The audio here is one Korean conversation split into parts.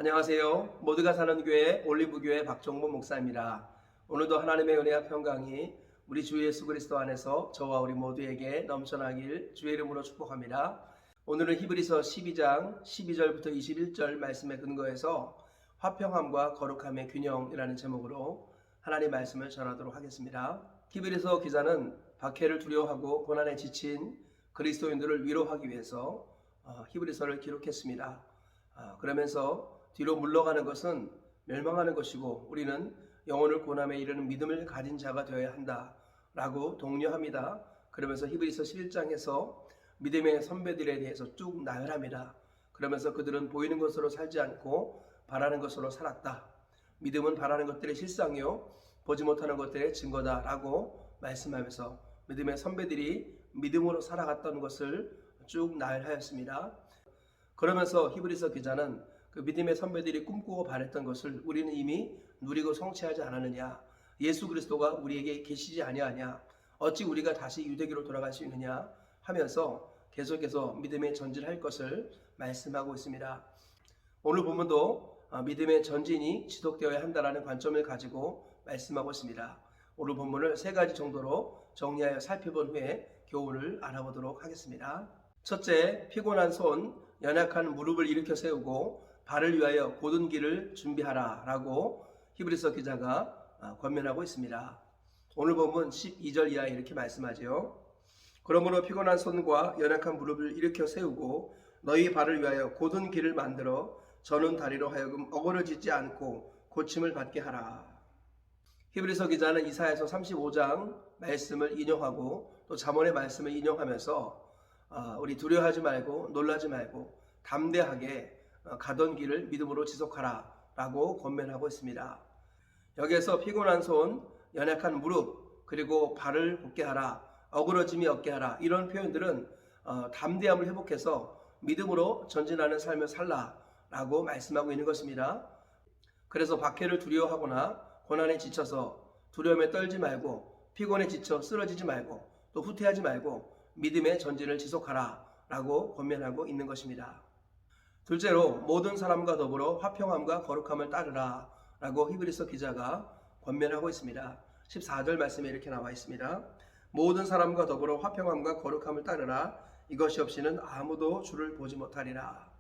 안녕하세요. 모두가 사는 교회 올리브교회 박종범 목사입니다. 오늘도 하나님의 은혜와 평강이 우리 주 예수 그리스도 안에서 저와 우리 모두에게 넘쳐나길 주의 이름으로 축복합니다. 오늘은 히브리서 12장 12절부터 21절 말씀에 근거해서 화평함과 거룩함의 균형이라는 제목으로 하나님의 말씀을 전하도록 하겠습니다. 히브리서 기자는 박해를 두려워하고 고난에 지친 그리스도인들을 위로하기 위해서 히브리서를 기록했습니다. 그러면서 뒤로 물러가는 것은 멸망하는 것이고 우리는 영혼을 고난에 이르는 믿음을 가진 자가 되어야 한다라고 독려합니다. 그러면서 히브리서 11장에서 믿음의 선배들에 대해서 쭉 나열합니다. 그러면서 그들은 보이는 것으로 살지 않고 바라는 것으로 살았다. 믿음은 바라는 것들의 실상이요 보지 못하는 것들의 증거다라고 말씀하면서 믿음의 선배들이 믿음으로 살아갔던 것을 쭉 나열하였습니다. 그러면서 히브리서 기자는 그 믿음의 선배들이 꿈꾸고 바랬던 것을 우리는 이미 누리고 성취하지 않았느냐? 예수 그리스도가 우리에게 계시지 아니하냐? 어찌 우리가 다시 유대교로 돌아갈 수 있느냐? 하면서 계속해서 믿음의 전진할 것을 말씀하고 있습니다. 오늘 본문도 믿음의 전진이 지속되어야 한다는 관점을 가지고 말씀하고 있습니다. 오늘 본문을 세 가지 정도로 정리하여 살펴본 후에 교훈을 알아보도록 하겠습니다. 첫째, 피곤한 손, 연약한 무릎을 일으켜 세우고 발을 위하여 곧은 길을 준비하라 라고 히브리서 기자가 권면하고 있습니다. 오늘 본문 12절 이하에 이렇게 말씀하죠. 그러므로 피곤한 손과 연약한 무릎을 일으켜 세우고 너희 발을 위하여 곧은 길을 만들어 저는 다리로 하여금 어그러지지 않고 고침을 받게 하라. 히브리서 기자는 이사야서 35장 말씀을 인용하고 또 잠언의 말씀을 인용하면서 우리 두려워하지 말고 놀라지 말고 담대하게 가던 길을 믿음으로 지속하라 라고 권면하고 있습니다. 여기에서 피곤한 손, 연약한 무릎, 그리고 발을 곧게 하라, 어그러짐이 없게 하라 이런 표현들은 담대함을 회복해서 믿음으로 전진하는 삶을 살라 라고 말씀하고 있는 것입니다. 그래서 박해를 두려워하거나 고난에 지쳐서 두려움에 떨지 말고 피곤에 지쳐 쓰러지지 말고 또 후퇴하지 말고 믿음의 전진을 지속하라 라고 권면하고 있는 것입니다. 둘째로 모든 사람과 더불어 화평함과 거룩함을 따르라 라고 히브리서 기자가 권면하고 있습니다. 14절 말씀에 이렇게 나와 있습니다. 모든 사람과 더불어 화평함과 거룩함을 따르라. 이것이 없이는 아무도 주를 보지 못하리라.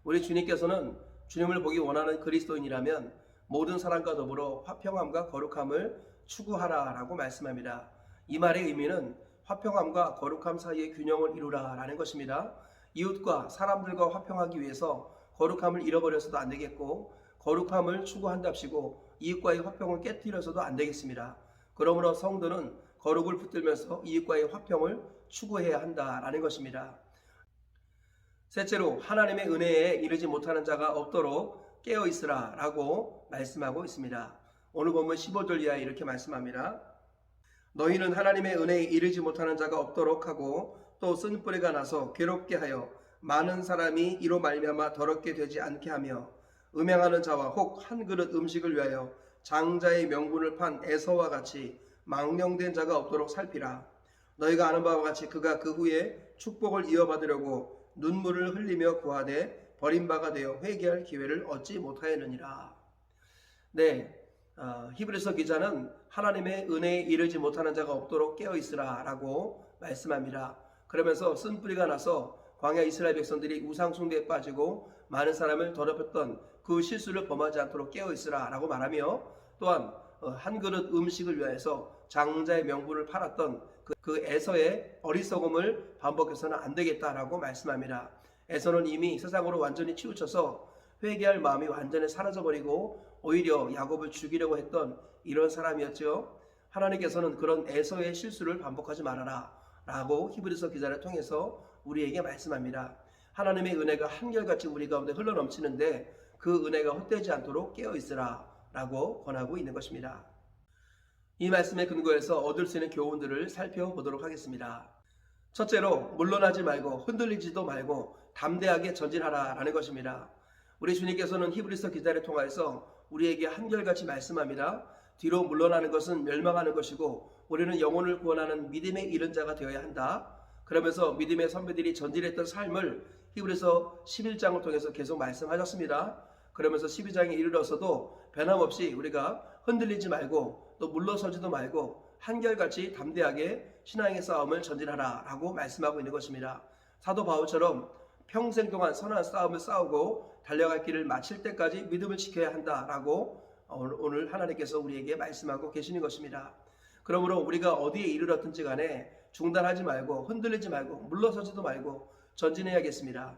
우리 주님께서는 주님을 보기 원하는 그리스도인이라면 모든 사람과 더불어 화평함과 거룩함을 추구하라 라고 말씀합니다. 이 말의 의미는 화평함과 거룩함 사이의 균형을 이루라 라는 것입니다. 이웃과 사람들과 화평하기 위해서 거룩함을 잃어버려서도 안 되겠고 거룩함을 추구한답시고 이웃과의 화평을 깨뜨려서도 안 되겠습니다. 그러므로 성도는 거룩을 붙들면서 이웃과의 화평을 추구해야 한다라는 것입니다. 셋째로 하나님의 은혜에 이르지 못하는 자가 없도록 깨어있으라 라고 말씀하고 있습니다. 오늘 본문 15절 이하에 이렇게 말씀합니다. 너희는 하나님의 은혜에 이르지 못하는 자가 없도록 하고 또 쓴뿌리가 나서 괴롭게 하여 많은 사람이 이로 말미암아 더럽게 되지 않게 하며 음행하는 자와 혹 한 그릇 음식을 위하여 장자의 명분을 판 에서와 같이 망령된 자가 없도록 살피라. 너희가 아는 바와 같이 그가 그 후에 축복을 이어받으려고 눈물을 흘리며 구하되 버림바가 되어 회개할 기회를 얻지 못하였느니라. 히브리서 기자는 하나님의 은혜에 이르지 못하는 자가 없도록 깨어있으라 라고 말씀합니다. 그러면서 쓴뿌리가 나서 광야 이스라엘 백성들이 우상 숭배에 빠지고 많은 사람을 더럽혔던 그 실수를 범하지 않도록 깨어있으라 라고 말하며 또한 한 그릇 음식을 위해서 장자의 명분을 팔았던 그 에서의 어리석음을 반복해서는 안 되겠다라고 말씀합니다. 에서는 이미 세상으로 완전히 치우쳐서 회개할 마음이 완전히 사라져버리고 오히려 야곱을 죽이려고 했던 이런 사람이었죠. 하나님께서는 그런 에서의 실수를 반복하지 말아라 라고 히브리서 기자를 통해서 우리에게 말씀합니다. 하나님의 은혜가 한결같이 우리 가운데 흘러넘치는데 그 은혜가 헛되지 않도록 깨어있으라 라고 권하고 있는 것입니다. 이 말씀에 근거해서 얻을 수 있는 교훈들을 살펴보도록 하겠습니다. 첫째로 물러나지 말고 흔들리지도 말고 담대하게 전진하라 라는 것입니다. 우리 주님께서는 히브리서 기자를 통하여서 우리에게 한결같이 말씀합니다. 뒤로 물러나는 것은 멸망하는 것이고 우리는 영혼을 구원하는 믿음에 이른 자가 되어야 한다. 그러면서 믿음의 선배들이 전진했던 삶을 히브리서 11장을 통해서 계속 말씀하셨습니다. 그러면서 12장에 이르러서도 변함없이 우리가 흔들리지 말고 또 물러서지도 말고 한결같이 담대하게 신앙의 싸움을 전진하라 라고 말씀하고 있는 것입니다. 사도 바울처럼 평생 동안 선한 싸움을 싸우고 달려갈 길을 마칠 때까지 믿음을 지켜야 한다라고 오늘 하나님께서 우리에게 말씀하고 계시는 것입니다. 그러므로 우리가 어디에 이르렀든지 간에 중단하지 말고 흔들리지 말고 물러서지도 말고 전진해야겠습니다.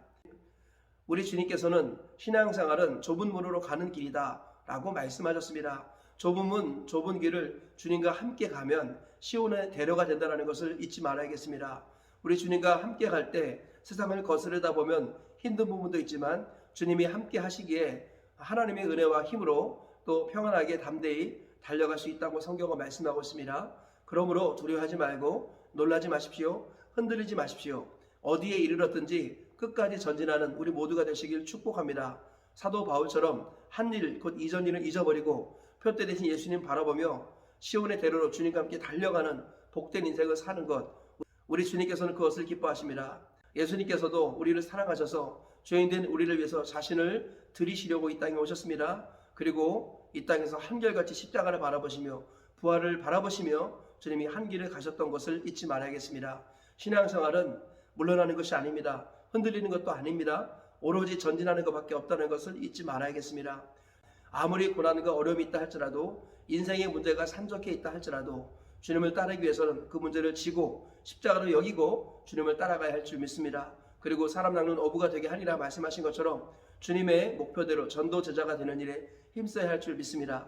우리 주님께서는 신앙생활은 좁은 문으로 가는 길이다 라고 말씀하셨습니다. 좁은 문, 좁은 길을 주님과 함께 가면 시온의 대로가 된다는 것을 잊지 말아야겠습니다. 우리 주님과 함께 갈 때 세상을 거스르다 보면 힘든 부분도 있지만 주님이 함께 하시기에 하나님의 은혜와 힘으로 또 평안하게 담대히 달려갈 수 있다고 성경은 말씀하고 있습니다. 그러므로 두려워하지 말고 놀라지 마십시오. 흔들리지 마십시오. 어디에 이르렀든지 끝까지 전진하는 우리 모두가 되시길 축복합니다. 사도 바울처럼 한 일, 곧 이전 일을 잊어버리고 표대 대신 예수님 바라보며 시온의 대로로 주님과 함께 달려가는 복된 인생을 사는 것, 우리 주님께서는 그것을 기뻐하십니다. 예수님께서도 우리를 사랑하셔서 죄인된 우리를 위해서 자신을 드리시려고 이 땅에 오셨습니다. 그리고 이 땅에서 한결같이 십자가를 바라보시며 부활을 바라보시며 주님이 한 길을 가셨던 것을 잊지 말아야겠습니다. 신앙생활은 물러나는 것이 아닙니다. 흔들리는 것도 아닙니다. 오로지 전진하는 것밖에 없다는 것을 잊지 말아야겠습니다. 아무리 고난과 어려움이 있다 할지라도 인생의 문제가 산적해 있다 할지라도 주님을 따르기 위해서는 그 문제를 지고 십자가로 여기고 주님을 따라가야 할 줄 믿습니다. 그리고 사람 낚는 어부가 되게 하리라 말씀하신 것처럼 주님의 목표대로 전도 제자가 되는 일에 힘써야 할 줄 믿습니다.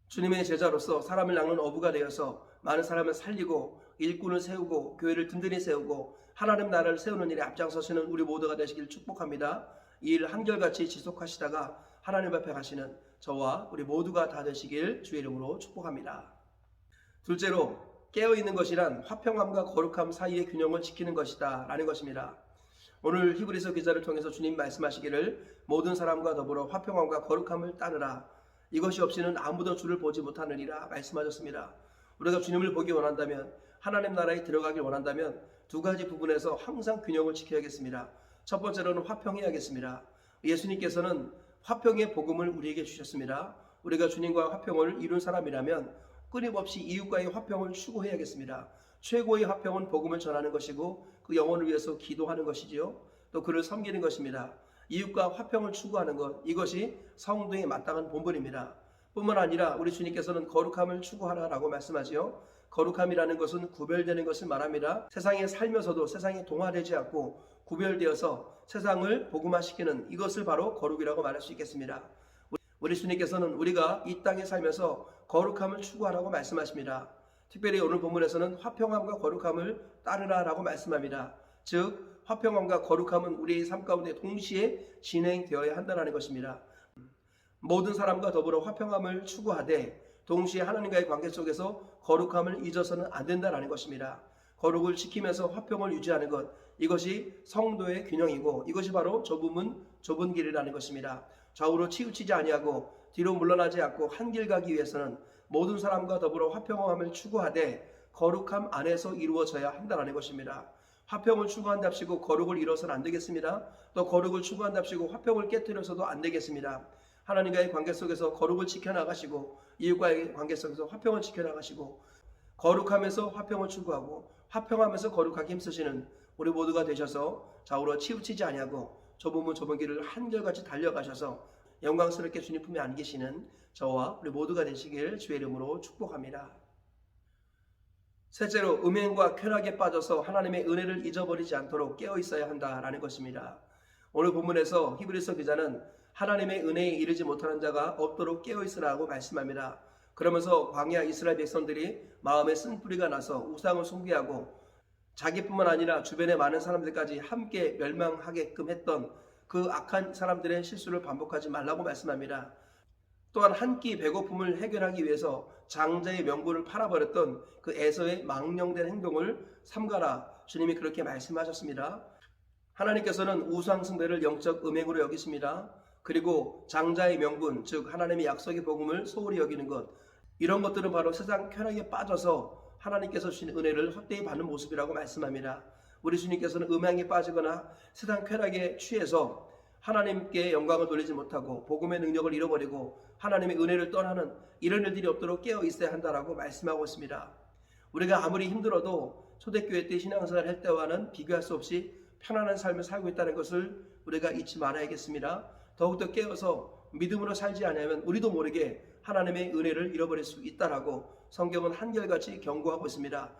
주님의 제자로서 사람을 낚는 어부가 되어서 많은 사람을 살리고 일꾼을 세우고 교회를 든든히 세우고 하나님 나라를 세우는 일에 앞장서시는 우리 모두가 되시길 축복합니다. 이 일 한결같이 지속하시다가 하나님 앞에 가시는 저와 우리 모두가 다 되시길 주의 이름으로 축복합니다. 둘째로 깨어있는 것이란 화평함과 거룩함 사이의 균형을 지키는 것이다 라는 것입니다. 오늘 히브리서 기자를 통해서 주님 말씀하시기를 모든 사람과 더불어 화평함과 거룩함을 따르라. 이것이 없이는 아무도 주를 보지 못하느니라 말씀하셨습니다. 우리가 주님을 보기 원한다면 하나님 나라에 들어가길 원한다면 두 가지 부분에서 항상 균형을 지켜야겠습니다. 첫 번째로는 화평해야겠습니다. 예수님께서는 화평의 복음을 우리에게 주셨습니다. 우리가 주님과 화평을 이룬 사람이라면 끊임없이 이웃과의 화평을 추구해야겠습니다. 최고의 화평은 복음을 전하는 것이고 그 영혼을 위해서 기도하는 것이지요. 또 그를 섬기는 것입니다. 이웃과 화평을 추구하는 것, 이것이 성도의 마땅한 본분입니다. 뿐만 아니라 우리 주님께서는 거룩함을 추구하라라고 말씀하지요. 거룩함이라는 것은 구별되는 것을 말합니다. 세상에 살면서도 세상에 동화되지 않고 구별되어서 세상을 복음화시키는 이것을 바로 거룩이라고 말할 수 있겠습니다. 우리 주님께서는 우리가 이 땅에 살면서 거룩함을 추구하라고 말씀하십니다. 특별히 오늘 본문에서는 화평함과 거룩함을 따르라라고 말씀합니다. 즉 화평함과 거룩함은 우리의 삶 가운데 동시에 진행되어야 한다는 것입니다. 모든 사람과 더불어 화평함을 추구하되 동시에 하나님과의 관계 속에서 거룩함을 잊어서는 안 된다는 것입니다. 거룩을 지키면서 화평을 유지하는 것, 이것이 성도의 균형이고 이것이 바로 좁은 길이라는 것입니다. 좌우로 치우치지 아니하고 뒤로 물러나지 않고 한 길 가기 위해서는 모든 사람과 더불어 화평함을 추구하되 거룩함 안에서 이루어져야 한다는 것입니다. 화평을 추구한답시고 거룩을 이뤄서는 안 되겠습니다. 또 거룩을 추구한답시고 화평을 깨뜨려서도 안 되겠습니다. 하나님과의 관계 속에서 거룩을 지켜나가시고 이웃과의 관계 속에서 화평을 지켜나가시고 거룩하면서 화평을 추구하고 화평하면서 거룩하게 힘쓰시는 우리 모두가 되셔서 좌우로 치우치지 아니하고 좁은 문 좁은 길을 한결같이 달려가셔서 영광스럽게 주님 품에 안기시는 저와 우리 모두가 되시길 주의 이름으로 축복합니다. 셋째로 음행과 쾌락에 빠져서 하나님의 은혜를 잊어버리지 않도록 깨어 있어야 한다라는 것입니다. 오늘 본문에서 히브리서 기자는 하나님의 은혜에 이르지 못하는 자가 없도록 깨어 있으라고 말씀합니다. 그러면서 광야 이스라엘 백성들이 마음에 쓴뿌리가 나서 우상을 숭배하고 자기뿐만 아니라 주변의 많은 사람들까지 함께 멸망하게끔 했던 그 악한 사람들의 실수를 반복하지 말라고 말씀합니다. 또한 한 끼 배고픔을 해결하기 위해서 장자의 명분을 팔아버렸던 그 에서의 망령된 행동을 삼가라. 주님이 그렇게 말씀하셨습니다. 하나님께서는 우상 숭배를 영적 음행으로 여기십니다. 그리고 장자의 명분, 즉 하나님의 약속의 복음을 소홀히 여기는 것, 이런 것들은 바로 세상 쾌락에 빠져서 하나님께서 주신 은혜를 헛되이 받는 모습이라고 말씀합니다. 우리 주님께서는 음행에 빠지거나 세상 쾌락에 취해서 하나님께 영광을 돌리지 못하고 복음의 능력을 잃어버리고 하나님의 은혜를 떠나는 이런 일들이 없도록 깨어 있어야 한다라고 말씀하고 있습니다. 우리가 아무리 힘들어도 초대교회 때 신앙생활을 할 때와는 비교할 수 없이 편안한 삶을 살고 있다는 것을 우리가 잊지 말아야겠습니다. 더욱더 깨어서 믿음으로 살지 않으면 우리도 모르게 하나님의 은혜를 잃어버릴 수 있다라고 성경은 한결같이 경고하고 있습니다.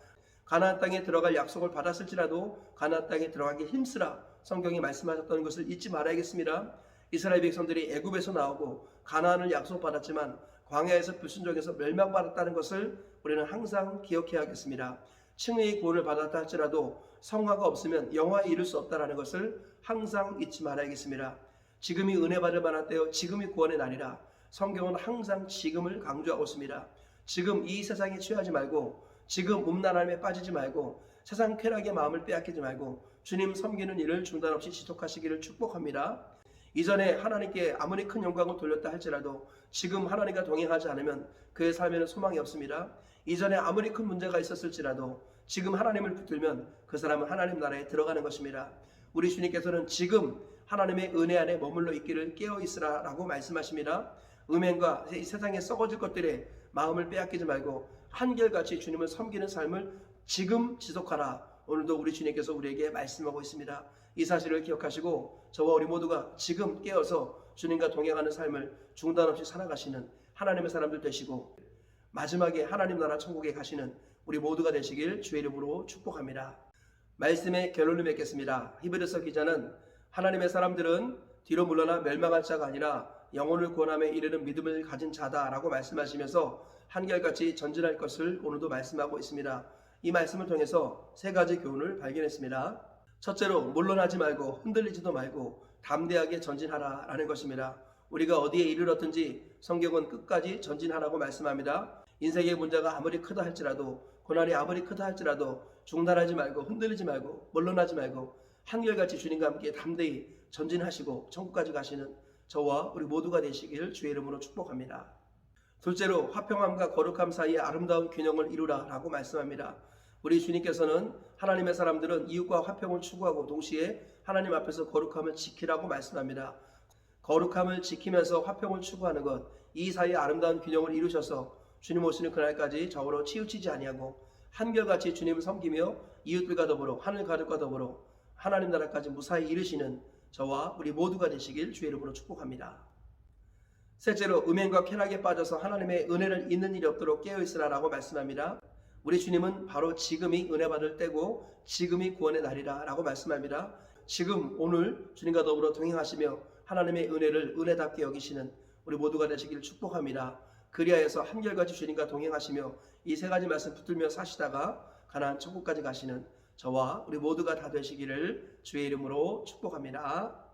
가나안 땅에 들어갈 약속을 받았을지라도 가나안 땅에 들어가기 힘쓰라 성경이 말씀하셨던 것을 잊지 말아야겠습니다. 이스라엘 백성들이 애굽에서 나오고 가나안을 약속받았지만 광야에서 불순종해서 멸망받았다는 것을 우리는 항상 기억해야겠습니다. 칭의의 구원을 받았다 할지라도 성화가 없으면 영화에 이를 수 없다는 것을 항상 잊지 말아야겠습니다. 지금이 은혜 받을 만한 때요 지금이 구원의 날이라 성경은 항상 지금을 강조하고 있습니다. 지금 이 세상에 취하지 말고 지금 음란함에 빠지지 말고 세상 쾌락의 마음을 빼앗기지 말고 주님 섬기는 일을 중단 없이 지속하시기를 축복합니다. 이전에 하나님께 아무리 큰 영광을 돌렸다 할지라도 지금 하나님과 동행하지 않으면 그의 삶에는 소망이 없습니다. 이전에 아무리 큰 문제가 있었을지라도 지금 하나님을 붙들면 그 사람은 하나님 나라에 들어가는 것입니다. 우리 주님께서는 지금 하나님의 은혜 안에 머물러 있기를 깨어 있으라 라고 말씀하십니다. 음행과 이 세상에 썩어질 것들에 마음을 빼앗기지 말고 한결같이 주님을 섬기는 삶을 지금 지속하라. 오늘도 우리 주님께서 우리에게 말씀하고 있습니다. 이 사실을 기억하시고 저와 우리 모두가 지금 깨어서 주님과 동행하는 삶을 중단 없이 살아가시는 하나님의 사람들 되시고 마지막에 하나님 나라 천국에 가시는 우리 모두가 되시길 주의 이름으로 축복합니다. 말씀의 결론을 맺겠습니다. 히브리서 기자는 하나님의 사람들은 뒤로 물러나 멸망할 자가 아니라 영혼을 구원함에 이르는 믿음을 가진 자다라고 말씀하시면서 한결같이 전진할 것을 오늘도 말씀하고 있습니다. 이 말씀을 통해서 세 가지 교훈을 발견했습니다. 첫째로 물러나지 말고 흔들리지도 말고 담대하게 전진하라 라는 것입니다. 우리가 어디에 이르렀든지 성경은 끝까지 전진하라고 말씀합니다. 인생의 문제가 아무리 크다 할지라도 고난이 아무리 크다 할지라도 중단하지 말고 흔들리지 말고 물러나지 말고 한결같이 주님과 함께 담대히 전진하시고 천국까지 가시는 저와 우리 모두가 되시길 주의 이름으로 축복합니다. 둘째로 화평함과 거룩함 사이에 아름다운 균형을 이루라 라고 말씀합니다. 우리 주님께서는 하나님의 사람들은 이웃과 화평을 추구하고 동시에 하나님 앞에서 거룩함을 지키라고 말씀합니다. 거룩함을 지키면서 화평을 추구하는 것, 이 사이에 아름다운 균형을 이루셔서 주님 오시는 그날까지 저으로 치우치지 아니하고 한결같이 주님을 섬기며 이웃들과 더불어 하늘 가족과 더불어 하나님 나라까지 무사히 이르시는 저와 우리 모두가 되시길 주의 이름으로 축복합니다. 셋째로 음행과 쾌락에 빠져서 하나님의 은혜를 잊는 일이 없도록 깨어있으라 라고 말씀합니다. 우리 주님은 바로 지금이 은혜 받을 때고 지금이 구원의 날이라 라고 말씀합니다. 지금 오늘 주님과 더불어 동행하시며 하나님의 은혜를 은혜답게 여기시는 우리 모두가 되시길 축복합니다. 그리하여서 한결같이 주님과 동행하시며 이 세 가지 말씀 붙들며 사시다가 가나안 천국까지 가시는 저와 우리 모두가 다 되시기를 주의 이름으로 축복합니다.